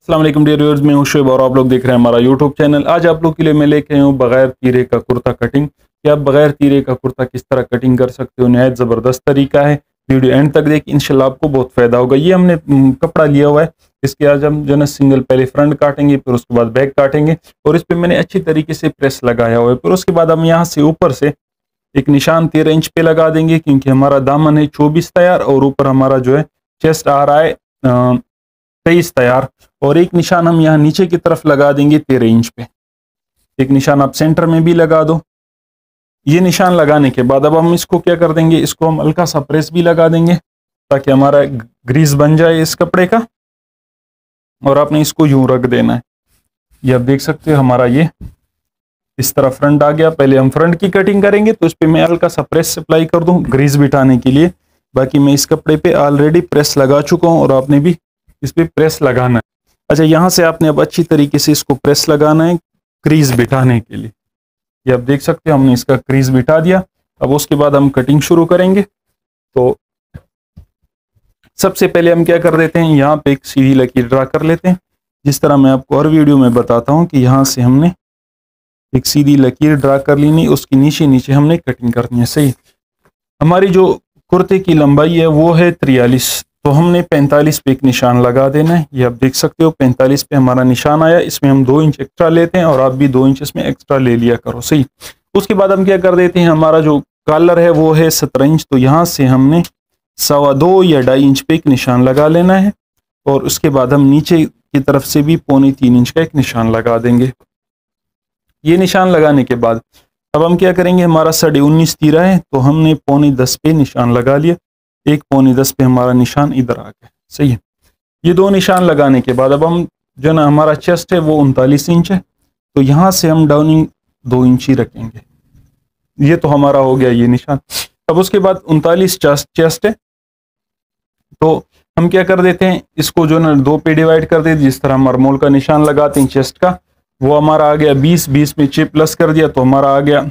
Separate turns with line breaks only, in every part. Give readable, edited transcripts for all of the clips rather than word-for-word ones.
अस्सलाम वालेकुम dear viewers, मैं हूं शुएब और आप लोग देख रहे हैं हमारा यूट्यूब चैनल। आज आप लोग के लिए मैं लेके आया हूं बगैर तीरे का कुर्ता कटिंग। कि आप बगैर तीरे का कुर्ता किस तरह कटिंग कर सकते हो, नहायत ज़बरदस्त तरीका है। वीडियो एंड तक देख, इंशाल्लाह आपको बहुत फ़ायदा होगा। ये हमने कपड़ा लिया हुआ है, इसके आज हम जो है सिंगल पहले फ्रंट काटेंगे, फिर उसके बाद बैक काटेंगे और इस पर मैंने अच्छी तरीके से प्रेस लगाया हुआ है। फिर उसके बाद हम यहाँ से ऊपर से एक निशान 13 इंच पे लगा देंगे, क्योंकि हमारा दामन है 24 तैयार और ऊपर हमारा जो है चेस्ट आ रहा है 23 तैयार। और एक निशान हम यहाँ नीचे की तरफ लगा देंगे 13 इंच पे। एक निशान आप सेंटर में भी लगा दो। ये निशान लगाने के बाद अब हम इसको क्या कर देंगे, इसको हम हल्का सा प्रेस भी लगा देंगे ताकि हमारा ग्रीस बन जाए इस कपड़े का। और आपने इसको यूं रख देना है। ये आप देख सकते हो हमारा ये इस तरह फ्रंट आ गया। पहले हम फ्रंट की कटिंग करेंगे तो इस पर मैं हल्का सा प्रेस अप्लाई कर दूं ग्रीस बिठाने के लिए। बाकी मैं इस कपड़े पे ऑलरेडी प्रेस लगा चुका हूं और आपने भी इस पे प्रेस लगाना है। अच्छा, यहाँ से आपने अब अच्छी तरीके से इसको प्रेस लगाना है क्रीज बिठाने के लिए। ये आप देख सकते हो हमने इसका क्रीज बिठा दिया। अब उसके बाद हम कटिंग शुरू करेंगे। तो सबसे पहले हम क्या कर देते हैं, यहाँ पे एक सीधी लकीर ड्रा कर लेते हैं। जिस तरह मैं आपको हर वीडियो में बताता हूँ कि यहाँ से हमने एक सीधी लकीर ड्रा कर लेनी, उसकी नीचे नीचे हमने कटिंग करनी है। सही, हमारी जो कुर्ते की लंबाई है वो है 43, तो हमने 45 पे एक निशान लगा देना है। ये आप देख सकते हो 45 पे हमारा निशान आया। इसमें हम 2 इंच एक्स्ट्रा लेते हैं और आप भी 2 इंच इसमें एक्स्ट्रा ले लिया करो। सही, उसके बाद हम क्या कर देते हैं, हमारा जो कॉलर है वो है 17 इंच, तो यहाँ से हमने 2.25 या 2.5 इंच पे एक निशान लगा लेना है। और उसके बाद हम नीचे की तरफ से भी 3.25 इंच का एक निशान लगा देंगे। ये निशान लगाने के बाद अब हम क्या करेंगे, हमारा 19.5 तीरा है तो हमने 9.25 पे निशान लगा लिया। एक 9.25 पे हमारा निशान इधर आ गया। सही है, ये 2 निशान लगाने के बाद अब हम जो ना हमारा चेस्ट है वो 39 इंच है, तो यहाँ से हम डाउनिंग 2 इंच ही रखेंगे। ये तो हमारा हो गया ये निशान। अब उसके बाद 39 चेस्ट है, तो हम क्या कर देते हैं, इसको जो ना 2 पे डिवाइड कर देते, जिस तरह हम अरमोल का निशान लगाते हैं चेस्ट का, वो हमारा आ गया 20 में 6 प्लस कर दिया तो हमारा आ गया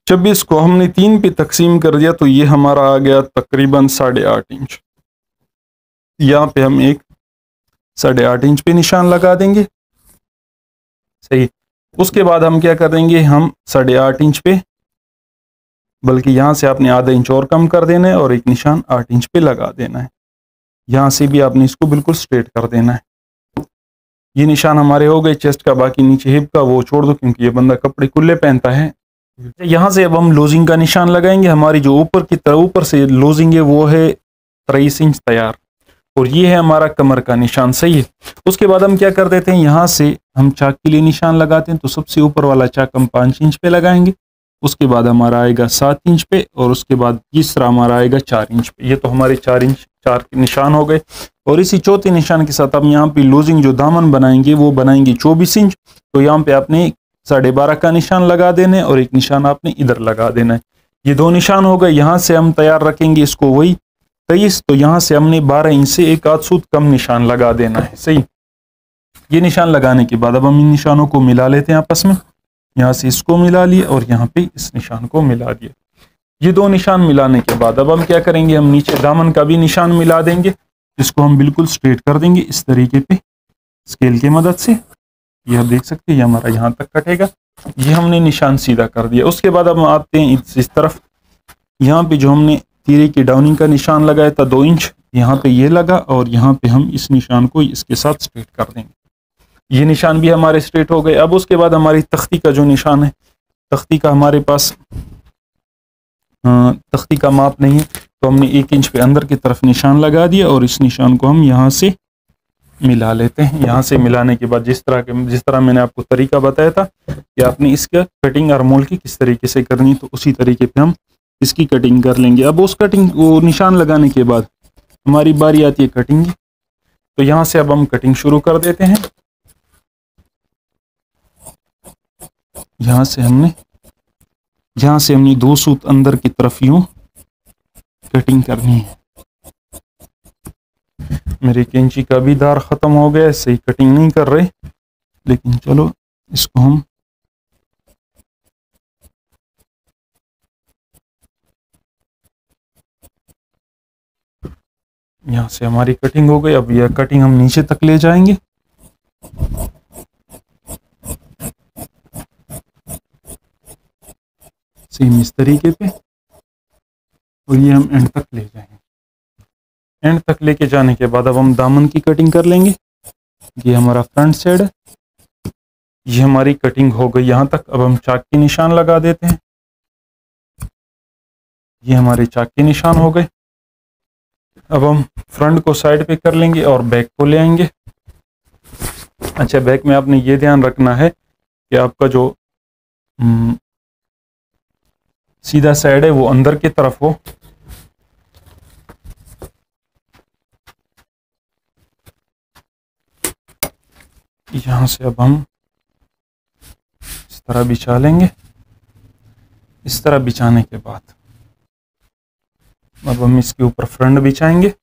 26 को हमने 3 पे तकसीम कर दिया तो ये हमारा आ गया तकरीबन 8.5 इंच। यहाँ पे हम एक 8.5 इंच पे निशान लगा देंगे। सही, उसके बाद हम क्या करेंगे, हम 8.5 इंच पे, बल्कि यहाँ से आपने आधा इंच और कम कर देना है और एक निशान 8 इंच पे लगा देना है। यहाँ से भी आपने इसको बिल्कुल स्ट्रेट कर देना है। ये निशान हमारे हो गए चेस्ट का। बाकी नीचे हिप का वो छोड़ दो क्योंकि ये बंदा कपड़े खुले पहनता है। यहाँ से अब हम लूजिंग का निशान लगाएंगे। हमारी जो ऊपर की तरफ ऊपर से लूजिंग है वो है 23 इंच तैयार और ये है हमारा कमर का निशान। सही है, उसके बाद हम क्या कर देते हैं, यहाँ से हम चाक के लिए निशान लगाते हैं तो सबसे ऊपर वाला चाक हम 5 इंच पे लगाएंगे। उसके बाद हमारा आएगा 7 इंच पे और उसके बाद तीसरा हमारा आएगा 4 इंच पे। ये तो हमारे 4 के निशान हो गए। और इसी चौथे निशान के साथ हम यहाँ पे लूजिंग जो दामन बनाएंगे वो बनाएंगे 24 इंच। तो यहाँ पे आपने 12.5 का निशान लगा देना है और एक निशान आपने इधर लगा देना है। ये 2 निशान हो गए। यहाँ से हम तैयार रखेंगे इसको वही 23, तो यहाँ से हमने 12 इंच से एक आध सूत कम निशान लगा देना है। सही, ये निशान लगाने के बाद अब हम इन निशानों को मिला लेते हैं आपस में। यहाँ से इसको मिला लिया और यहाँ पे इस निशान को मिला दिया। ये 2 निशान मिलाने के बाद अब हम क्या करेंगे, हम नीचे दामन का भी निशान मिला देंगे, इसको हम बिल्कुल स्ट्रेट कर देंगे इस तरीके पे स्केल की मदद से। ये आप देख सकते हैं ये हमारा यहाँ तक कटेगा। ये हमने निशान सीधा कर दिया। उसके बाद हम आते हैं इस तरफ। यहाँ पे जो हमने तीरे की डाउनिंग का निशान लगाया था 2 इंच, यहाँ पे ये लगा और यहाँ पे हम इस निशान को इसके साथ स्ट्रेट कर देंगे। ये निशान भी हमारे स्ट्रेट हो गए। अब उसके बाद हमारी तख्ती का जो निशान है, तख्ती का हमारे पास तख्ती का माप नहीं है तो हमने 1 इंच पे अंदर की तरफ निशान लगा दिया और इस निशान को हम यहाँ से मिला लेते हैं। यहाँ से मिलाने के बाद जिस तरह मैंने आपको तरीका बताया था कि आपने इसका कटिंग अरमोल की किस तरीके से करनी, तो उसी तरीके पे हम इसकी कटिंग कर लेंगे। अब उस कटिंग वो निशान लगाने के बाद हमारी बारी आती है कटिंग की। तो यहाँ से अब हम कटिंग शुरू कर देते हैं। यहाँ से हमने 2 सूत अंदर की तरफ यूं कटिंग करनी है। मेरे कैंची का भी धार ख़त्म हो गया, सही कटिंग नहीं कर रहे, लेकिन चलो इसको हम यहाँ से हमारी कटिंग हो गई। अब यह कटिंग हम नीचे तक ले जाएंगे। सेम इस तरीके पे, और ये हम एंड तक ले जाएंगे। एंड तक लेके जाने के बाद अब हम दामन की कटिंग कर लेंगे। ये हमारा फ्रंट साइड है, ये हमारी कटिंग हो गई यहाँ तक। अब हम चाक के निशान लगा देते हैं। ये हमारे चाक के निशान हो गए। अब हम फ्रंट को साइड पे कर लेंगे और बैक को ले आएंगे। अच्छा, बैक में आपने ये ध्यान रखना है कि आपका जो सीधा साइड है वो अंदर की तरफ हो। यहां से अब हम इस तरह बिछा लेंगे। इस तरह बिछाने के बाद अब हम इसके ऊपर फ्रंट बिछाएंगे।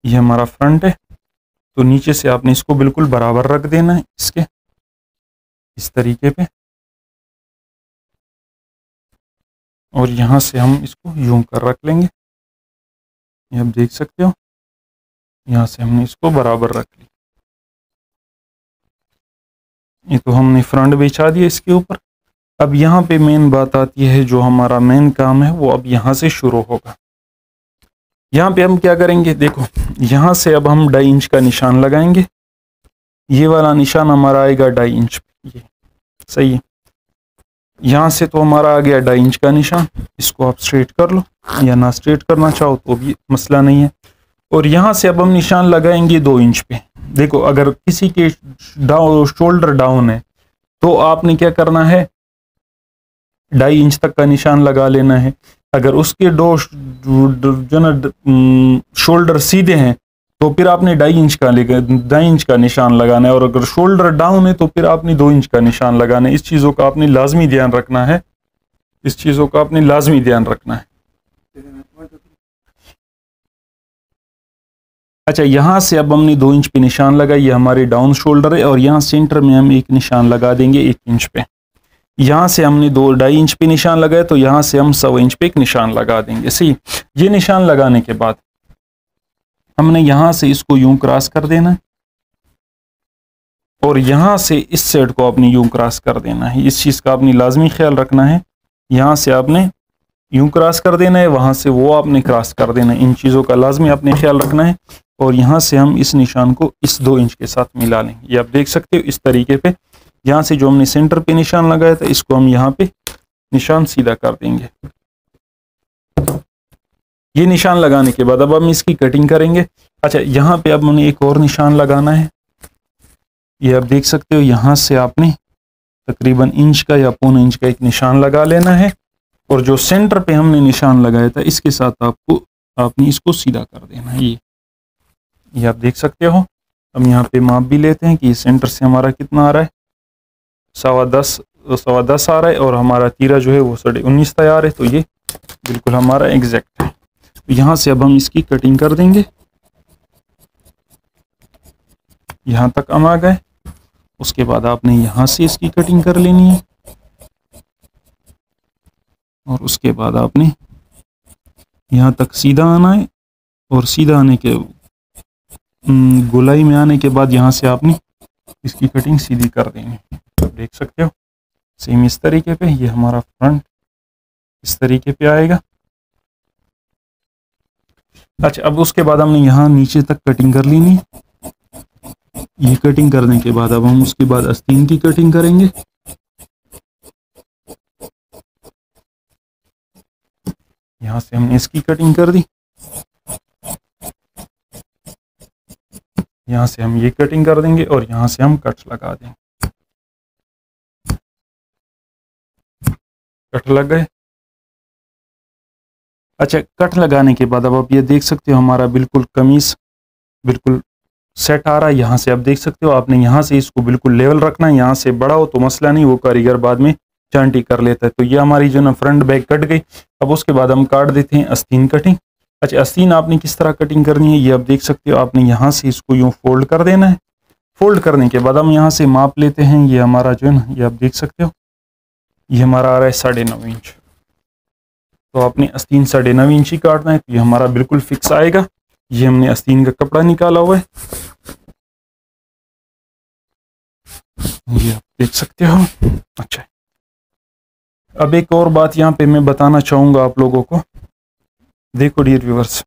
ये हमारा फ्रंट है, तो नीचे से आपने इसको बिल्कुल बराबर रख देना है इसके, इस तरीके पे। और यहाँ से हम इसको यूं कर रख लेंगे। ये आप देख सकते हो, यहाँ से हमने इसको बराबर रख लिया। ये तो हमने फ्रंट बिछा दिया इसके ऊपर। अब यहाँ पे मेन बात आती है, जो हमारा मेन काम है वो अब यहाँ से शुरू होगा। यहाँ पे हम क्या करेंगे, देखो यहाँ से अब हम 2.5 इंच का निशान लगाएंगे। ये वाला निशान हमारा आएगा 2.5 इंच, ये सही है। यहाँ से तो हमारा आ गया 2.5 इंच का निशान। इसको आप स्ट्रेट कर लो, या ना स्ट्रेट करना चाहो तो भी मसला नहीं है। और यहाँ से अब हम निशान लगाएंगे 2 इंच पे। देखो, अगर किसी के शोल्डर डाउन है तो आपने क्या करना है, 2.5 इंच तक का निशान लगा लेना है। अगर उसके जो ना शोल्डर सीधे हैं तो फिर आपने 2.5 इंच का निशान लगाना है। और अगर शोल्डर डाउन है तो फिर आपने 2 इंच का निशान लगाना है। इस चीज़ों का आपने लाजमी ध्यान रखना है। इस चीज़ों का आपने लाजमी ध्यान रखना है। अच्छा, यहाँ से अब हमने 2 इंच पे निशान लगाया। ये हमारे डाउन शोल्डर है, और यहाँ सेंटर में हम एक निशान लगा देंगे 1 इंच पे। यहाँ से हमने 2.5 इंच पे निशान लगाया, तो यहाँ से हम 1.25 इंच पे एक निशान लगा देंगे। सही, ये निशान लगाने के बाद हमने यहाँ से इसको यूं क्रॉस कर देना है, और यहाँ से इस साइड को आपने यूं क्रॉस कर देना है। इस चीज़ का आपने लाजमी ख्याल रखना है। यहाँ से आपने यूं क्रॉस कर देना है, वहाँ से वो आपने क्रॉस कर देना है। इन चीज़ों का लाजमी आपने ख्याल रखना है। और यहाँ से हम इस निशान को इस 2 इंच के साथ मिला लेंगे। ये आप देख सकते हो इस तरीके पे। यहाँ से जो हमने सेंटर पे निशान लगाया था, इसको हम यहाँ पे निशान सीधा कर देंगे। ये निशान लगाने के बाद अब हम इसकी कटिंग करेंगे। अच्छा, यहाँ पे अब हमने एक और निशान लगाना है। ये आप देख सकते हो, यहाँ से आपने तकरीबन इंच का या 1.25 इंच का एक निशान लगा लेना है। और जो सेंटर पे हमने निशान लगाया था, इसके साथ आपने इसको सीधा कर देना है। ये आप देख सकते हो। हम यहाँ पे माप भी लेते हैं कि सेंटर से हमारा कितना आ रहा है। 10.25 आ रहा है, और हमारा तीरा जो है वो 19.5 तैयार है। तो ये बिल्कुल हमारा एग्जैक्ट है। तो यहाँ से अब हम इसकी कटिंग कर देंगे। यहाँ तक हम आ गए। उसके बाद आपने यहाँ से इसकी कटिंग कर लेनी है, और उसके बाद आपने यहाँ तक सीधा आना है। और सीधा आने के गोलाई में आने के बाद यहाँ से आपने इसकी कटिंग सीधी कर देनी। देख सकते हो सेम इस तरीके पे। ये हमारा फ्रंट इस तरीके पे आएगा। अच्छा, अब उसके बाद हमने यहाँ नीचे तक कटिंग कर लेनी। ये कटिंग करने के बाद अब हम उसके बाद आस्तीन की कटिंग करेंगे। यहाँ से हमने इसकी कटिंग कर दी। यहाँ से हम ये कटिंग कर देंगे, और यहाँ से हम कट लगा देंगे। कट लग गए। अच्छा, कट लगाने के बाद अब आप ये देख सकते हो हमारा बिल्कुल कमीज बिल्कुल सेट आ रहा है। यहाँ से आप देख सकते हो, आपने यहाँ से इसको बिल्कुल लेवल रखना है। यहाँ से बड़ा हो तो मसला नहीं, वो कारीगर बाद में चांटी कर लेता है। तो ये हमारी जो ना फ्रंट बैक कट गई। अब उसके बाद हम काट देते हैं आस्तीन कटिंग। अच्छा, आस्तीन आपने किस तरह कटिंग करनी है, ये आप देख सकते हो। आपने यहाँ से इसको यूँ फोल्ड कर देना है। फोल्ड करने के बाद हम यहाँ से माप लेते हैं। ये हमारा जो है ना, ये आप देख सकते हो, ये हमारा आ रहा है 9.5 इंच। तो आपने आस्तीन 9.5 इंच ही काटना है, तो ये हमारा बिल्कुल फिक्स आएगा। ये हमने आस्तीन का कपड़ा निकाला हुआ है, ये आप देख सकते हो। अच्छा, अब एक और बात यहाँ पे मैं बताना चाहूँगा आप लोगों को। देखो डियर व्यूअर्स,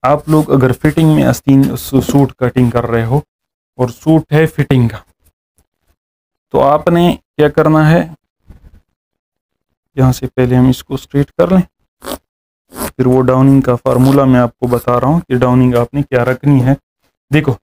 आप लोग अगर फिटिंग में आस्तीन सूट कटिंग कर रहे हो और सूट है फिटिंग का, तो आपने क्या करना है, यहाँ से पहले हम इसको स्ट्रेट कर लें, फिर वो डाउनिंग का फार्मूला मैं आपको बता रहा हूँ कि डाउनिंग आपने क्या रखनी है। देखो,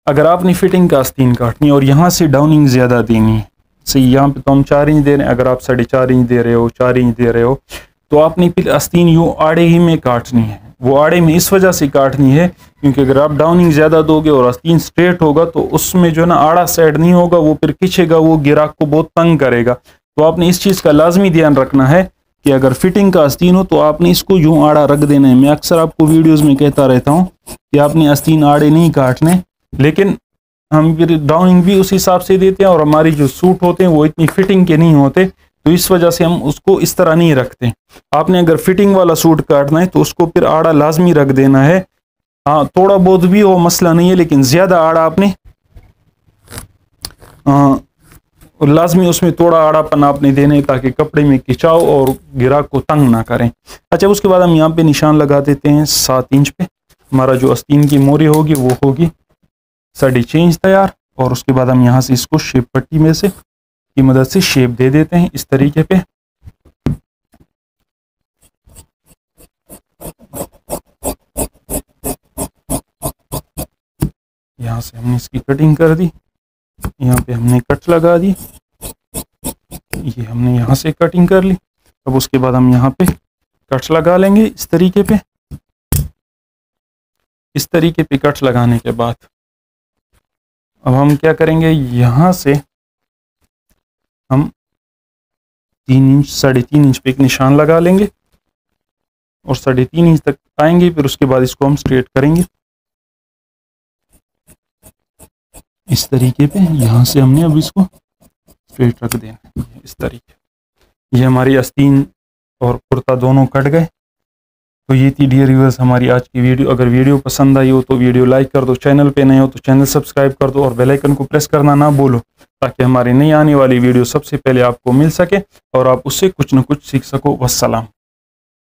अगर आपने फिटिंग का आस्तीन काटनी और यहाँ से डाउनिंग ज़्यादा देनी है, सही, यहाँ पे तो हम 4 इंच दे रहे हैं, अगर आप 4.5 इंच दे रहे हो, 4 इंच दे रहे हो, तो आपने फिर आस्तीन यूँ आड़े ही में काटनी है। वो आड़े में इस वजह से काटनी है क्योंकि अगर आप डाउनिंग ज़्यादा दोगे और आस्तीन स्ट्रेट होगा तो उसमें जो है ना आड़ा साइड नहीं होगा, वो फिर खींचेगा, वो गिराक को बहुत तंग करेगा। तो आपने इस चीज़ का लाजमी ध्यान रखना है कि अगर फिटिंग का आस्तीन हो तो आपने इसको यूँ आड़ा रख देना है। मैं अक्सर आपको वीडियोज़ में कहता रहता हूँ कि आपने आस्तीन आड़े नहीं काटने, लेकिन हम फिर डाउनिंग भी उस हिसाब से देते हैं और हमारी जो सूट होते हैं वो इतनी फिटिंग के नहीं होते, तो इस वजह से हम उसको इस तरह नहीं रखते। आपने अगर फिटिंग वाला सूट काटना है तो उसको फिर आड़ा लाजमी रख देना है। हाँ, थोड़ा बहुत भी हो मसला नहीं है, लेकिन ज़्यादा आड़ा आपने लाजमी उसमें थोड़ा आड़ापन आपने देना है ताकि कपड़े में खिंचाव और गिराक को तंग ना करें। अच्छा, उसके बाद हम यहाँ पे निशान लगा देते हैं 7 इंच पे। हमारा जो आस्तीन की मोरी होगी वो होगी 6.5 इंच तैयार, और उसके बाद हम यहाँ से इसको शेप पट्टी में से की मदद से शेप दे देते हैं इस तरीके पे। यहाँ से हमने इसकी कटिंग कर दी, यहाँ पे हमने कट लगा दी, ये हमने यहाँ से कटिंग कर ली। अब उसके बाद हम यहाँ पे कट्स लगा लेंगे इस तरीके पे। इस तरीके पे कट्स लगाने के बाद अब हम क्या करेंगे, यहाँ से हम 3 इंच 3.5 इंच पे एक निशान लगा लेंगे और 3.5 इंच तक आएंगे। फिर उसके बाद इसको हम स्ट्रेट करेंगे इस तरीके पे। यहाँ से हमने अब इसको स्ट्रेट रख देना इस तरीके। ये हमारी आस्तीन और कुर्ता दोनों कट गए। तो ये थी डियर व्यूअर्स हमारी आज की वीडियो। अगर वीडियो पसंद आई हो तो वीडियो लाइक कर दो, चैनल पे नए हो तो चैनल सब्सक्राइब कर दो और बेल आइकन को प्रेस करना ना भूलो ताकि हमारी नई आने वाली वीडियो सबसे पहले आपको मिल सके और आप उससे कुछ न कुछ सीख सको। वस्सलाम।